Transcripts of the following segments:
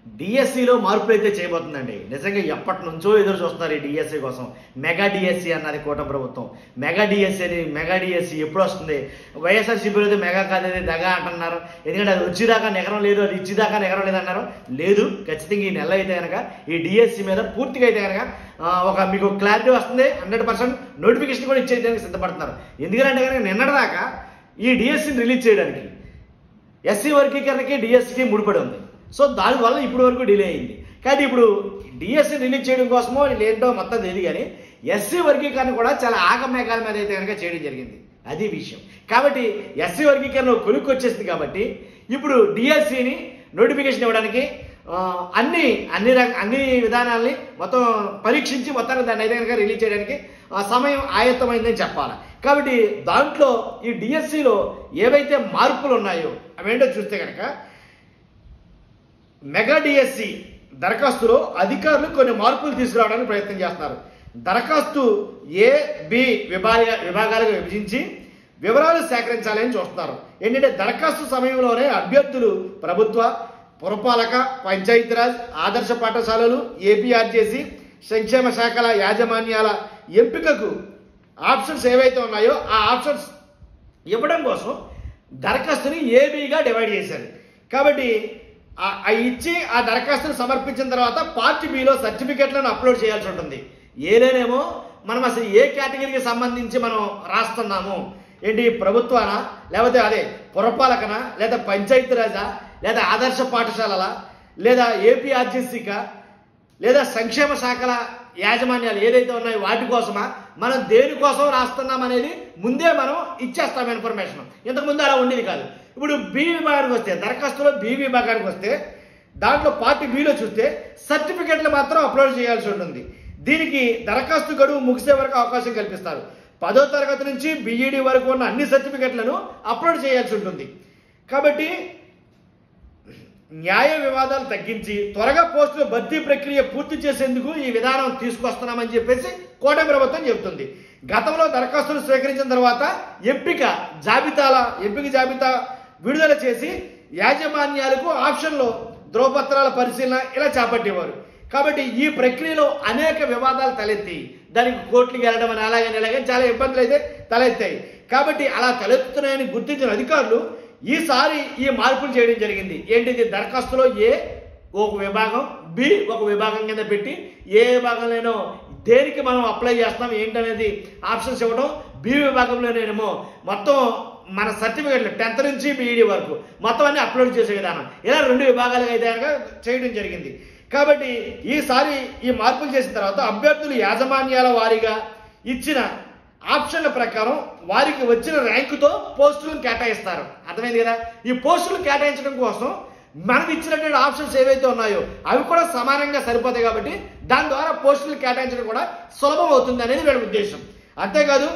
డిఎస్సిలో మార్పులు అయితే చేయబోతుందండి. నిజంగా ఎప్పటి నుంచో ఎదురు చూస్తున్నారు ఈ డిఎస్సి కోసం. మెగా డిఎస్సి అన్నది కూటమి ప్రభుత్వం. మెగా డిఎస్సి ఎప్పుడు వస్తుంది? వైఎస్ఆర్సీపీలో అయితే మెగా కాదు, అది దగా అంటున్నారు. ఎందుకంటే అది వచ్చేదాకా నెగరం లేదు, అది ఇచ్చేదాకా నెగరం లేదు అన్నారు. లేదు, ఖచ్చితంగా ఈ నెల అయితే కనుక ఈ డిఎస్సి మీద పూర్తిగా అయితే కనుక మీకు క్లారిటీ వస్తుంది. 100% నోటిఫికేషన్ కూడా ఇచ్చేయడానికి సిద్ధపడుతున్నారు. ఎందుకంటే కనుక నిన్నటిదాకా ఈ డిఎస్సిని రిలీజ్ చేయడానికి ఎస్సీ వర్గీకరణకి డిఎస్సికి ముడిపడి ఉంది. సో దానివల్ల ఇప్పటి వరకు డిలే అయింది. కానీ ఇప్పుడు డిఎస్సి రిలీజ్ చేయడం కోసమో లేదో మొత్తం తెలియదు, కానీ ఎస్సీ వర్గీకరణ కూడా చాలా ఆగమేఘాల మీద అయితే కనుక చేయడం జరిగింది. అది విషయం. కాబట్టి ఎస్సీ వర్గీకరణ కొనుక్కు వచ్చేసింది. కాబట్టి ఇప్పుడు డిఎస్సిని నోటిఫికేషన్ ఇవ్వడానికి అన్ని విధానాలని మొత్తం పరీక్షించి మొత్తాన్ని దాన్ని అయితే కనుక రిలీజ్ చేయడానికి సమయం ఆయత్తమైందని చెప్పాలి. కాబట్టి దాంట్లో ఈ డిఎస్సిలో ఏవైతే మార్పులు ఉన్నాయో అవేంటో చూస్తే కనుక మెగా డిఎస్సి దరఖాస్తులో అధికారులు కొన్ని మార్పులు తీసుకురావడానికి ప్రయత్నం చేస్తున్నారు. దరఖాస్తు ఏ బి విభాగాలుగా విభజించి వివరాలు సేకరించాలని చూస్తున్నారు. ఏంటంటే దరఖాస్తు సమయంలోనే అభ్యర్థులు ప్రభుత్వ, పురపాలక, పంచాయతీరాజ్, ఆదర్శ పాఠశాలలు, ఏపీఆర్జేసీ, సంక్షేమ శాఖల యాజమాన్యాల ఎంపికకు ఆప్షన్స్ ఏవైతే ఉన్నాయో ఆ ఆప్షన్స్ ఇవ్వడం కోసం దరఖాస్తుని ఏబీగా డివైడ్ చేశారు. కాబట్టి ఇచ్చి ఆ దరఖాస్తును సమర్పించిన తర్వాత పార్ట్ బిలో సర్టిఫికెట్లను అప్లోడ్ చేయాల్సి ఉంటుంది. ఏదేనేమో మనం అసలు ఏ కేటగిరీకి సంబంధించి మనం రాస్తున్నాము, ఏంటి ప్రభుత్వానా, లేకపోతే పురపాలకనా, లేదా పంచాయతీరాజా, లేదా ఆదర్శ పాఠశాలల, లేదా ఏపీఆర్జీసీకా, లేదా సంక్షేమ శాఖల యాజమాన్యాలు ఏదైతే ఉన్నాయో వాటి కోసమా, మనం దేనికోసం రాస్తున్నాం అనేది ముందే మనం ఇచ్చేస్తాం ఇన్ఫర్మేషన్. ఇంతకుముందు అలా ఉండేది కాదు. ఇప్పుడు బి విభాగానికి వస్తే, దరఖాస్తులో బి విభాగానికి వస్తే దాంట్లో పార్ట్ బిలో చూస్తే సర్టిఫికెట్లు మాత్రం అప్లోడ్ చేయాల్సి ఉంటుంది. దీనికి దరఖాస్తు గడువు ముగిసే వరకు అవకాశం కల్పిస్తారు. 10వ తరగతి నుంచి బిఈడి వరకు ఉన్న అన్ని సర్టిఫికెట్లను అప్లోడ్ చేయాల్సి ఉంటుంది. కాబట్టి న్యాయ వివాదాలు తగ్గించి త్వరగా పోస్టుల భర్తీ ప్రక్రియ పూర్తి చేసేందుకు ఈ విధానం తీసుకొస్తున్నామని చెప్పేసి కూటమి ప్రభుత్వం చెబుతుంది. గతంలో దరఖాస్తులు స్వీకరించిన తర్వాత ఎంపిక జాబితా విడుదల చేసి యాజమాన్యాలకు ఆప్షన్లో ధ్రువపత్రాల పరిశీలన ఇలా చేపట్టేవారు. కాబట్టి ఈ ప్రక్రియలో అనేక వివాదాలు తలెత్తి దానికి కోర్టులకు వెళ్ళడం అని అలాగని చాలా ఇబ్బందులు అయితే తలెత్తాయి. కాబట్టి అలా తలెత్తుతున్నాయని గుర్తించిన అధికారులు ఈసారి ఈ మార్పులు చేయడం జరిగింది. ఏంటిది? దరఖాస్తులో ఏ ఒక విభాగం, బి ఒక విభాగం కింద పెట్టి ఏ విభాగంలోనో దేనికి మనం అప్లై చేస్తాం ఏంటనేది ఆప్షన్స్ ఇవ్వడం, బి విభాగంలోనేమో మొత్తం మన సర్టిఫికెట్లు 10th నుంచి బీఈడి వరకు మొత్తం అన్ని అప్లోడ్ చేసే విధానం, ఇలా 2 విభాగాలుగా అయితే చేయడం జరిగింది. కాబట్టి ఈసారి ఈ మార్పులు చేసిన తర్వాత అభ్యర్థులు యాజమాన్యాల వారీగా ఇచ్చిన ఆప్షన్ల ప్రకారం వారికి వచ్చిన ర్యాంకుతో పోస్టులను కేటాయిస్తారు. అర్థమైంది కదా? ఈ పోస్టులు కేటాయించడం కోసం మనం ఇచ్చినటువంటి ఆప్షన్స్ ఏవైతే ఉన్నాయో అవి కూడా సమానంగా సరిపోతాయి. కాబట్టి దాని ద్వారా పోస్టులు కేటాయించడం కూడా సులభం అవుతుంది అనేది వీళ్ళ ఉద్దేశం. అంతేకాదు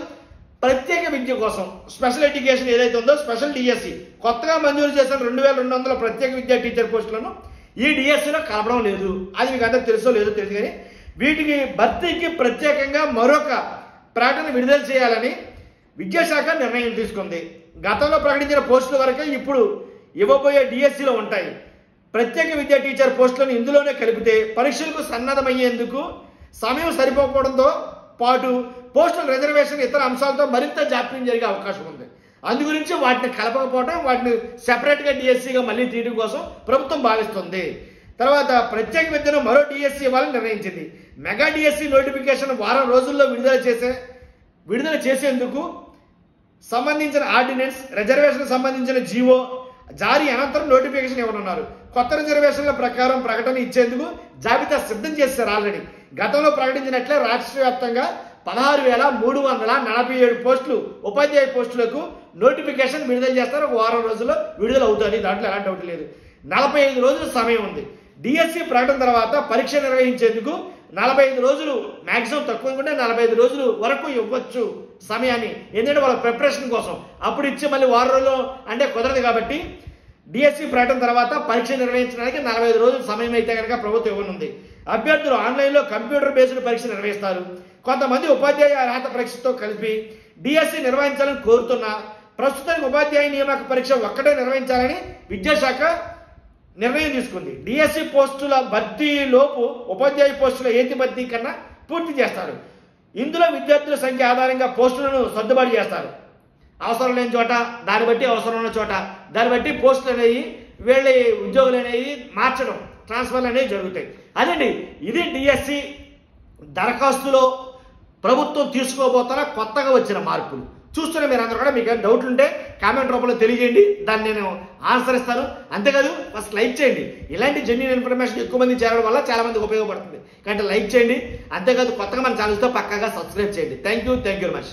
ప్రత్యేక విద్య కోసం స్పెషల్ ఎడ్యుకేషన్ ఏదైతే ఉందో స్పెషల్ డిఎస్సి కొత్తగా మంజూరు చేసిన 2200 ప్రత్యేక విద్యా టీచర్ పోస్టులను ఈ డిఎస్సిలో కలపడం లేదు. అది మీకు అందరికి తెలుసో లేదో తెలియదు, కానీ వీటికి భర్తీకి ప్రత్యేకంగా మరొక ప్రకటన విడుదల చేయాలని విద్యాశాఖ నిర్ణయం తీసుకుంది. గతంలో ప్రకటించిన పోస్టుల వరకే ఇప్పుడు ఇవ్వబోయే డిఎస్సిలో ఉంటాయి. ప్రత్యేక విద్యా టీచర్ పోస్టులను ఇందులోనే కలిపితే పరీక్షలకు సన్నద్ధమయ్యేందుకు సమయం సరిపోకపోవడంతో పాటు పోస్టుల రిజర్వేషన్ ఇతర అంశాలతో మరింత జాప్యం జరిగే అవకాశం ఉంది. అందుగురించి వాటిని కలపకపోవడం, వాటిని సెపరేట్గా డిఎస్సిగా మళ్ళీ తీయడం కోసం ప్రభుత్వం భావిస్తుంది. తర్వాత ప్రత్యేక విద్యను మరో డిఎస్సి ఇవ్వాలని నిర్ణయించింది. మెగా డిఎస్సి నోటిఫికేషన్ వారం రోజుల్లో విడుదల చేసేందుకు సంబంధించిన ఆర్డినెన్స్, రిజర్వేషన్ సంబంధించిన జీవో జారీ అనంతరం నోటిఫికేషన్ ఇవ్వనున్నారు. కొత్త రిజర్వేషన్ల ప్రకారం ప్రకటన ఇచ్చేందుకు జాబితా సిద్ధం చేశారు ఆల్రెడీ. గతంలో ప్రకటించినట్లే రాష్ట్ర వ్యాప్తంగా 16,347 పోస్టులు ఉపాధ్యాయ పోస్టులకు నోటిఫికేషన్ విడుదల చేస్తారు. ఒక వారం రోజుల్లో విడుదల అవుతుంది, దాంట్లో ఎలాంటి డౌట్ లేదు. 45 రోజుల సమయం ఉంది. డిఎస్సి ప్రకటన తర్వాత పరీక్ష నిర్వహించేందుకు 45 రోజులు, మ్యాక్సిమం తక్కువ అనుకుంటే 45 రోజులు వరకు ఇవ్వచ్చు సమయాన్ని. ఎందుకంటే వాళ్ళ ప్రిపరేషన్ కోసం అప్పుడు ఇచ్చి మళ్ళీ వారం రోజులు అంటే కుదరదు. కాబట్టి డిఎస్సి ప్రకటన తర్వాత పరీక్ష నిర్వహించడానికి 45 రోజుల సమయం అయితే కనుక ప్రభుత్వం ఇవ్వనుంది. అభ్యర్థులు ఆన్లైన్లో కంప్యూటర్ బేస్డ్ పరీక్ష నిర్వహిస్తారు. కొంతమంది ఉపాధ్యాయ అర్హత పరీక్షతో కలిపి డిఎస్సి నిర్వహించాలని కోరుతున్నా ప్రస్తుతానికి ఉపాధ్యాయ నియామక పరీక్ష ఒక్కటే నిర్వహించాలని విద్యాశాఖ నిర్ణయం తీసుకుంది. డిఎస్సి పోస్టుల భర్తీలోపు ఉపాధ్యాయ పోస్టుల ఏతి భర్తీ కన్నా పూర్తి చేస్తారు. ఇందులో విద్యార్థుల సంఖ్య ఆధారంగా పోస్టులను సర్దుబాటు చేస్తారు. అవసరం లేని చోట దాన్ని బట్టి, అవసరం ఉన్న చోట దాన్ని బట్టి పోస్టులు అనేవి వీళ్ళ ఉద్యోగులు అనేవి మార్చడం, ట్రాన్స్ఫర్లు అనేవి జరుగుతాయి. అదండి, ఇది డిఎస్సి దరఖాస్తులో ప్రభుత్వం తీసుకోబోతున్న కొత్తగా వచ్చిన మార్పులు. చూస్తున్న మీరు అందరూ కూడా మీకు ఏమైనా డౌట్లు ఉంటే కామెంట్ రూపంలో తెలియజేయండి, దాన్ని నేను ఆన్సర్ ఇస్తాను. అంతేకాదు ఫస్ట్ లైక్ చేయండి. ఇలాంటి జెన్యూన్ ఇన్ఫర్మేషన్ ఎక్కువ మంది చేరడం వల్ల చాలా మందికి ఉపయోగపడుతుంది. కాబట్టి లైక్ చేయండి. అంతేకాదు కొత్తగా మన ఛానల్తో పక్కాగా సబ్స్క్రైబ్ చేయండి. Thank you very much.